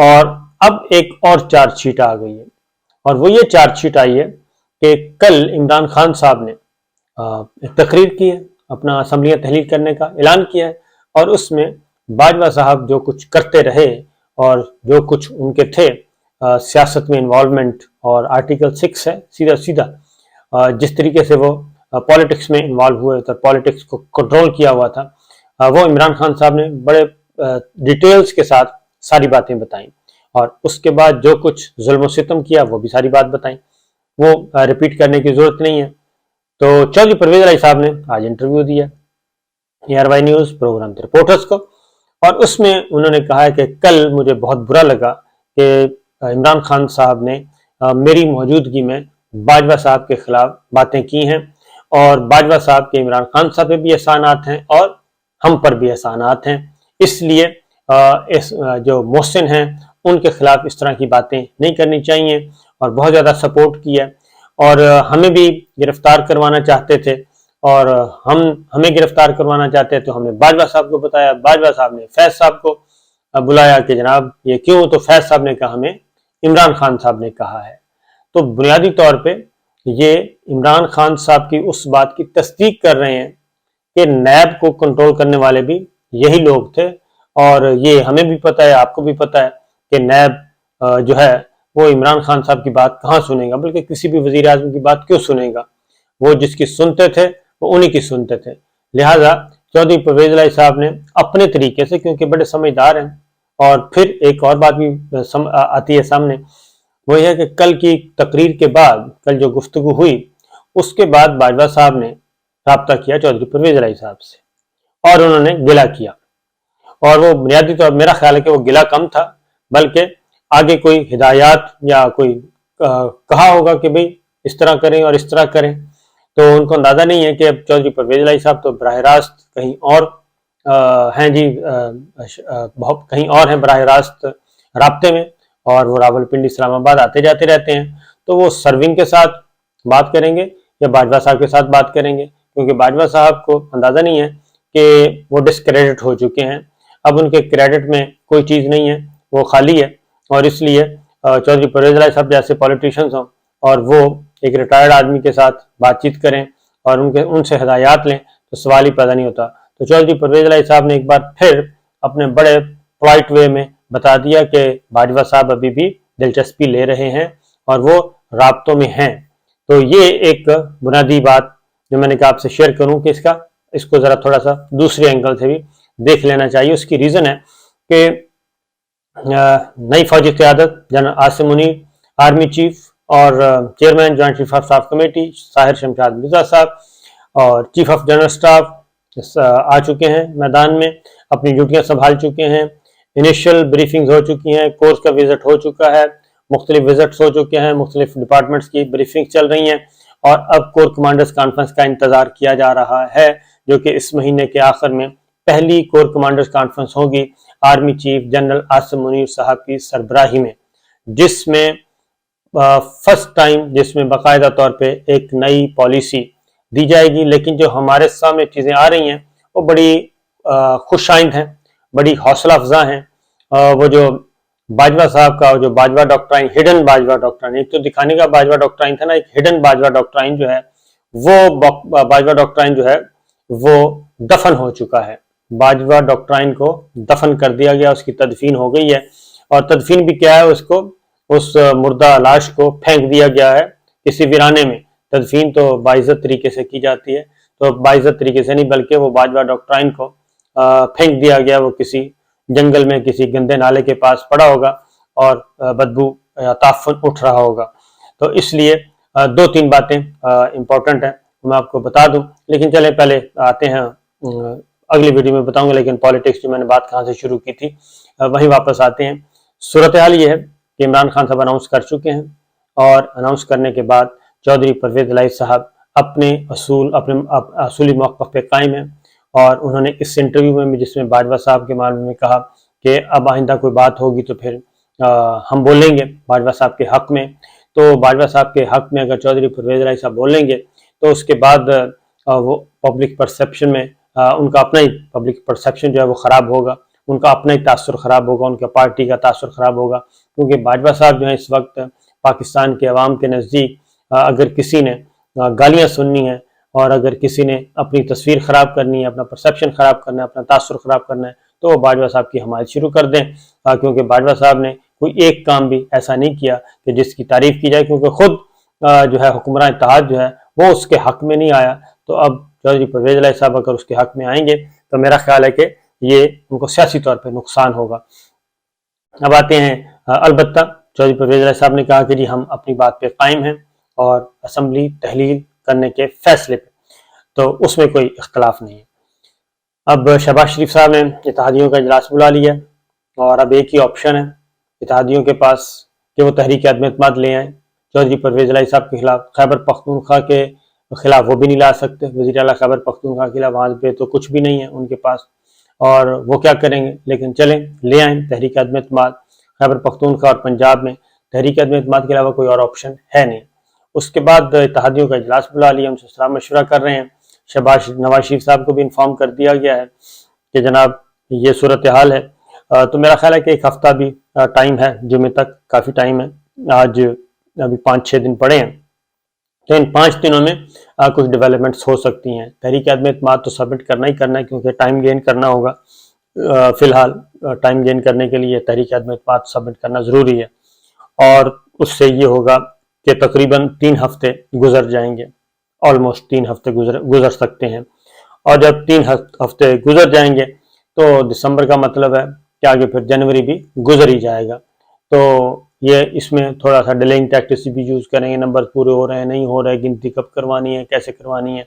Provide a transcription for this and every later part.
اور اب ایک اور چارج شیٹ آ گئی ہے، اور وہ یہ چارج شیٹ آئی ہے کہ کل عمران خان صاحب نے ایک تقریر کی ہے، اپنا اسمبلیاں تحلیل کرنے کا اعلان کیا ہے، اور اس میں باجوہ صاحب جو کچھ کرتے رہے اور جو کچھ ان کے تھے سیاست میں انوالومنٹ، اور آرٹیکل 6 ہے سیدھا سیدھا جس طریقے سے وہ پالیٹکس میں انوالو ہوئے تھے، پالیٹکس کو کنٹرول کیا ہوا تھا، وہ عمران خان صاحب نے بڑے ڈیٹیلز کے ساتھ ساری باتیں بتائیں، اور اس کے بعد جو کچھ ظلم و ستم کیا وہ بھی ساری بات بتائیں، وہ ریپیٹ کرنے کی ضرورت نہیں ہے۔ تو چودھری پرویز الہی صاحب نے آج انٹرویو دیا ARY نیوز پروگرام رپورٹرز کو، اور اس میں انہوں نے کہا ہے کہ کل مجھے بہت برا لگا کہ عمران خان صاحب نے میری موجودگی میں باجوہ صاحب کے خلاف باتیں کی ہیں، اور باجوہ صاحب کے عمران خان صاحب پہ بھی احسانات ہیں اور ہم پر بھی احسانات ہیں، اس لیے جو محسن ہیں ان کے خلاف اس طرح کی باتیں نہیں کرنی چاہیے، اور بہت زیادہ سپورٹ کی ہے، اور ہمیں بھی گرفتار کروانا چاہتے تھے، اور ہمیں گرفتار کروانا چاہتے تو ہم نے باجوہ صاحب کو بتایا، باجوہ صاحب نے فیض صاحب کو بلایا کہ جناب یہ کیوں، تو فیض صاحب نے کہا ہمیں عمران خان صاحب نے کہا ہے۔ تو بنیادی طور پہ یہ عمران خان صاحب کی اس بات کی تصدیق کر رہے ہیں کہ نیب کو کنٹرول کرنے والے بھی یہی لوگ تھے، اور یہ ہمیں بھی پتہ ہے، آپ کو بھی پتہ ہے کہ نیب جو ہے وہ عمران خان صاحب کی بات کہاں سنے گا، بلکہ کسی بھی وزیر اعظم کی بات کیوں سنے گا، وہ جس کی سنتے تھے وہ انہی کی سنتے تھے۔ لہٰذا چودھری پرویز الہی صاحب نے اپنے طریقے سے، کیونکہ بڑے سمجھدار ہیں، اور پھر ایک اور بات بھی آتی ہے سامنے، وہ یہ ہے کہ کل کی تقریر کے بعد، کل جو گفتگو ہوئی اس کے بعد باجوہ صاحب نے رابطہ کیا چودھری پرویز الہی صاحب سے، اور انہوں نے گلہ کیا، اور وہ بنیادی طور میرا خیال ہے کہ وہ گلہ کم تھا، بلکہ آگے کوئی ہدایات یا کوئی کہا ہوگا کہ بھئی اس طرح کریں اور اس طرح کریں، تو ان کو اندازہ نہیں ہے کہ اب چودھری پرویز الہی صاحب تو براہ راست کہیں اور ہیں جی، بہت کہیں اور ہیں براہ راست رابطے میں، اور وہ راولپنڈی اسلام آباد آتے جاتے رہتے ہیں، تو وہ سرونگ کے ساتھ بات کریں گے یا باجوہ صاحب کے ساتھ بات کریں گے، کیونکہ باجوہ صاحب کو اندازہ نہیں ہے کہ وہ ڈسکریڈٹ ہو چکے ہیں، اب ان کے کریڈٹ میں کوئی چیز نہیں ہے، وہ خالی ہے، اور اس لیے چودھری پرویز الہی صاحب جیسے پولیٹیشنز ہوں اور وہ ایک ریٹائرڈ آدمی کے ساتھ بات چیت کریں اور ان سے ہدایات لیں تو سوال ہی پیدا نہیں ہوتا۔ تو چودھری پرویز الہی صاحب نے ایک بار پھر اپنے بڑے پولائٹ وے میں بتا دیا کہ باجوہ صاحب ابھی بھی دلچسپی لے رہے ہیں اور وہ رابطوں میں ہیں۔ تو یہ ایک بنیادی بات جو میں نے کہا آپ سے شیئر کروں کہ اس کو ذرا تھوڑا سا دوسرے اینگل سے بھی دیکھ لینا چاہیے۔ اس کی ریزن ہے کہ نئی فوجی قیادت general Asim Munir, army chief اور chairman joint chief of staff committee Tahir Shamshad Mirza صاحب اور چیف آف جنرل اسٹاف آ چکے ہیں میدان میں، اپنی ڈیوٹیاں سنبھال چکے ہیں، انیشل بریفنگز ہو چکی ہیں، کورس کا وزٹ ہو چکا ہے، مختلف وزٹس ہو چکے ہیں، مختلف ڈپارٹمنٹس کی بریفنگ چل رہی ہیں، اور اب کور کمانڈرز کانفرنس کا انتظار کیا جا رہا ہے، جو کہ اس مہینے کے آخر میں پہلی کور کمانڈرز کانفرنس ہوگی army chief general Asim Munir صاحب کی سربراہی میں، جس میں فرسٹ ٹائم جس میں باقاعدہ طور پہ ایک نئی پالیسی دی جائے گی، لیکن جو ہمارے سامنے چیزیں آ رہی ہیں وہ بڑی خوش آئند ہیں، بڑی حوصلہ افزا ہیں۔ وہ جو باجوہ صاحب کا جو Bajwa doctrine, hidden Bajwa doctrine, ایک تو دکھانے کا باجوہ ڈاکٹرائن تھا نا، ایک ہڈن باجوہ ڈاکٹرائن جو ہے وہ باجوہ ڈاکٹرائن جو ہے وہ دفن ہو چکا ہے، باجوہ ڈاکٹرائن کو دفن کر دیا گیا، اس کی تدفین ہو گئی ہے، اور تدفین بھی کیا ہے، اس مردہ لاش کو پھینک دیا گیا ہے کسی ویرانے میں۔ تدفین تو باعزت طریقے سے کی جاتی ہے، تو باعزت طریقے سے نہیں بلکہ وہ باجوہ ڈاکٹرائن کو پھینک دیا گیا، وہ کسی جنگل میں کسی گندے نالے کے پاس پڑا ہوگا اور بدبو تعفن اٹھ رہا ہوگا۔ تو اس لیے دو تین باتیں امپورٹنٹ ہیں میں آپ کو بتا دوں، لیکن چلیں پہلے آتے ہیں اگلی ویڈیو میں بتاؤں گا، لیکن پالیٹکس جو میں نے بات کہاں سے شروع کی تھی وہیں واپس آتے ہیں۔ صورتحال یہ ہے کہ عمران خان صاحب اناؤنس کر چکے ہیں، اور اناؤنس کرنے کے بعد چودھری پرویز الہی صاحب اپنے اصولی موقف پہ قائم ہیں، اور انہوں نے اس انٹرویو میں جس میں باجوہ صاحب کے معاملے میں کہا کہ اب آئندہ کوئی بات ہوگی تو پھر ہم بولیں گے باجوہ صاحب کے حق میں، تو باجوہ صاحب کے حق میں اگر چودھری پرویز الہی صاحب بولیں گے تو اس کے بعد وہ پبلک پرسیپشن میں ان کا اپنا ہی پبلک پرسیپشن جو ہے وہ خراب ہوگا، ان کا اپنا ہی تاثر خراب ہوگا، ان کے پارٹی کا تاثر خراب ہوگا، کیونکہ باجوہ صاحب جو ہیں اس وقت پاکستان کے عوام کے نزدیک اگر کسی نے گالیاں سننی ہیں اور اگر کسی نے اپنی تصویر خراب کرنی ہے، اپنا پرسیپشن خراب کرنا ہے، اپنا تاثر خراب کرنا ہے، تو وہ باجوہ صاحب کی حمایت شروع کر دیں، کیونکہ باجوہ صاحب نے کوئی ایک کام بھی ایسا نہیں کیا کہ جس کی تعریف کی جائے، کیونکہ خود جو ہے حکمراں اتحاد جو ہے وہ اس کے حق میں نہیں آیا، تو اب چودھری پرویز الہی صاحب اگر اس کے حق میں آئیں گے تو میرا خیال ہے کہ یہ ان کو سیاسی طور پہ نقصان ہوگا۔ اب آتے ہیں البتہ چودھری پرویز الہی صاحب نے کہا کہ جی ہم اپنی بات پہ قائم ہیں اور اسمبلی تحلیل کرنے کے فیصلے پہ، تو اس میں کوئی اختلاف نہیں ہے۔ اب شہباز شریف صاحب نے اتحادیوں کا اجلاس بلا لیا اور اب ایک ہی آپشن ہے اتحادیوں کے پاس کہ وہ تحریک عدم اعتماد لے آئیں۔ چودھری پرویز الہی صاحب کے خلاف خیبر پختونخوا کے خلاف وہ بھی نہیں لا سکتے، وزیر اعلیٰ خیبر پختونخوا کے خلاف وہاں پہ تو کچھ بھی نہیں ہے ان کے پاس، اور وہ کیا کریں گے، لیکن چلیں لے آئیں تحریک عدم اعتماد۔ خیبر پختونخوا اور پنجاب میں تحریک عدم اعتماد کے علاوہ کوئی اور آپشن ہے نہیں۔ اس کے بعد اتحادیوں کا اجلاس بلا لیا، ان سے سلام مشورہ کر رہے ہیں۔ نواز شریف صاحب کو بھی انفارم کر دیا گیا ہے کہ جناب یہ صورتحال ہے، تو میرا خیال ہے کہ ایک ہفتہ بھی ٹائم ہے، جمعے تک کافی ٹائم ہے، آج ابھی 5-6 دن پڑے ہیں، تو ان 5 دنوں میں کچھ ڈیولپمنٹس ہو سکتی ہیں۔ تحریک عدم اعتماد تو سبمٹ کرنا ہی کرنا ہے کیونکہ ٹائم گین کرنا ہوگا، فی الحال ٹائم گین کرنے کے لیے تحریک عدم اعتماد سبمٹ کرنا ضروری ہے، اور اس سے یہ ہوگا کہ تقریباً 3 ہفتے گزر جائیں گے، آلموسٹ 3 ہفتے گزر سکتے ہیں، اور جب 3 ہفتے گزر جائیں گے تو دسمبر کا مطلب ہے کہ آگے پھر جنوری بھی گزر ہی جائے گا، تو یہ اس میں تھوڑا سا ڈیلنگ ٹیکٹس بھی یوز کریں گے، نمبر پورے ہو رہے ہیں نہیں ہو رہے، گنتی کب کروانی ہے، کیسے کروانی ہے،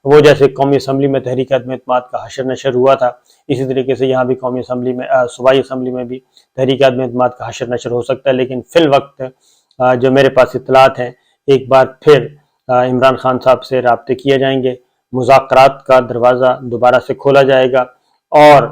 وہ جیسے قومی اسمبلی میں تحریک عدم اعتماد کا حشر نشر ہوا تھا، اسی طریقے سے یہاں بھی قومی اسمبلی میں صوبائی اسمبلی میں بھی تحریک عدم اعتماد کا حشر نشر ہو سکتا ہے۔ لیکن فی الوقت جو میرے پاس اطلاعات ہیں، ایک بار پھر عمران خان صاحب سے رابطے کیے جائیں گے، مذاکرات کا دروازہ دوبارہ سے کھولا جائے گا، اور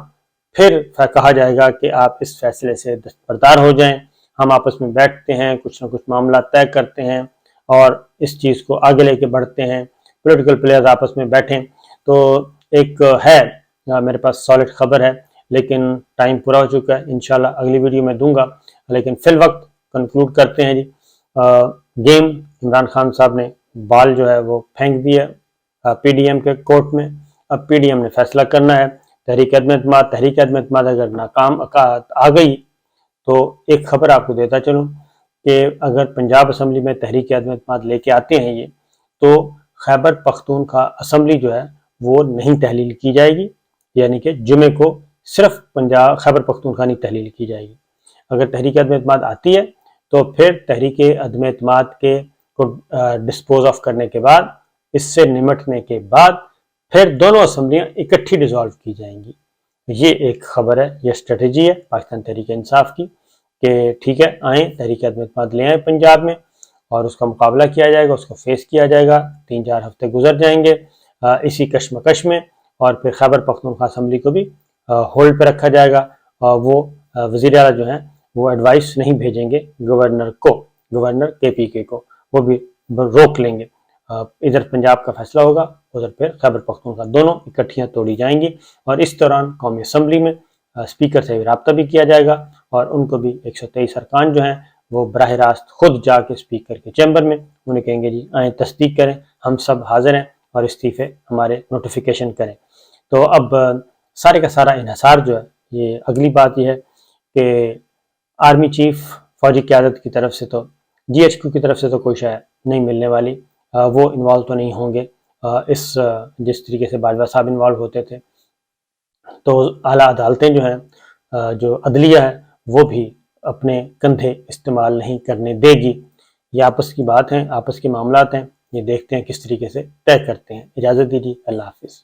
پھر کہا جائے گا کہ آپ اس فیصلے سے دستبردار ہو جائیں، ہم آپس میں بیٹھتے ہیں، کچھ نہ کچھ معاملہ طے کرتے ہیں اور اس چیز کو آگے لے کے بڑھتے ہیں، پولیٹیکل پلیئرز آپس میں بیٹھیں۔ تو ایک ہے میرے پاس سالڈ خبر ہے، لیکن ٹائم پورا ہو چکا ہے، انشاءاللہ اگلی ویڈیو میں دوں گا، لیکن فی الوقت کنکلوڈ کرتے ہیں جی۔ گیم عمران خان صاحب نے بال جو ہے وہ پھینک دیا پی ڈی ایم کے کورٹ میں، اب پی ڈی ایم نے فیصلہ کرنا ہے۔ تحریک عدم اعتماد اگر ناکام آ گئی تو ایک خبر آپ کو دیتا چلوں کہ اگر پنجاب اسمبلی میں تحریک عدم اعتماد لے کے آتے ہیں یہ، تو خیبر پختونخوا اسمبلی جو ہے وہ نہیں تحلیل کی جائے گی، یعنی کہ جمعے کو صرف خیبر پختونخوا نہیں تحلیل کی جائے گی۔ اگر تحریک عدم اعتماد آتی ہے تو پھر تحریک عدم اعتماد کے کو ڈسپوز آف کرنے کے بعد، اس سے نمٹنے کے بعد پھر دونوں اسمبلیاں اکٹھی ڈیزالو کی جائیں گی۔ یہ ایک خبر ہے، یہ اسٹریٹجی ہے پاکستان تحریک انصاف کی کہ ٹھیک ہے آئیں تحریک عدم اعتماد لے آئیں پنجاب میں، اور اس کا مقابلہ کیا جائے گا، اس کو فیس کیا جائے گا، 3-4 ہفتے گزر جائیں گے اسی کشمکش میں، اور پھر خیبر پختونخوا اسمبلی کو بھی ہولڈ پہ رکھا جائے گا، اور وہ وزیر اعلیٰ جو ہیں وہ ایڈوائس نہیں بھیجیں گے گورنر کے پی کے کو، وہ بھی روک لیں گے، ادھر پنجاب کا فیصلہ ہوگا، ادھر پھر خیبر پختونخوا، دونوں اکٹھیاں توڑی جائیں گی، اور اس دوران قومی اسمبلی میں اسپیکر سے بھی رابطہ بھی کیا جائے گا، اور ان کو بھی 123 ارکان جو ہیں وہ براہ راست خود جا کے اسپیکر کے چیمبر میں انہیں کہیں گے جی آئیں تصدیق کریں، ہم سب حاضر ہیں اور استعفے ہمارے نوٹیفیکیشن کریں۔ تو اب سارے کا سارا انحصار جو ہے، یہ اگلی بات یہ ہے کہ آرمی چیف فوجی قیادت کی طرف سے تو جی ایچ کیو کی طرف سے تو کوئی شے نہیں ملنے والی، وہ انوالو تو نہیں ہوں گے جس طریقے سے باجوہ صاحب انوالو ہوتے تھے، تو اعلیٰ عدالتیں جو ہیں، جو عدلیہ ہے، وہ بھی اپنے کندھے استعمال نہیں کرنے دے گی۔ یہ آپس کی بات ہیں، آپس کے معاملات ہیں، یہ دیکھتے ہیں کس طریقے سے طے کرتے ہیں۔ اجازت دیجیے، اللہ حافظ۔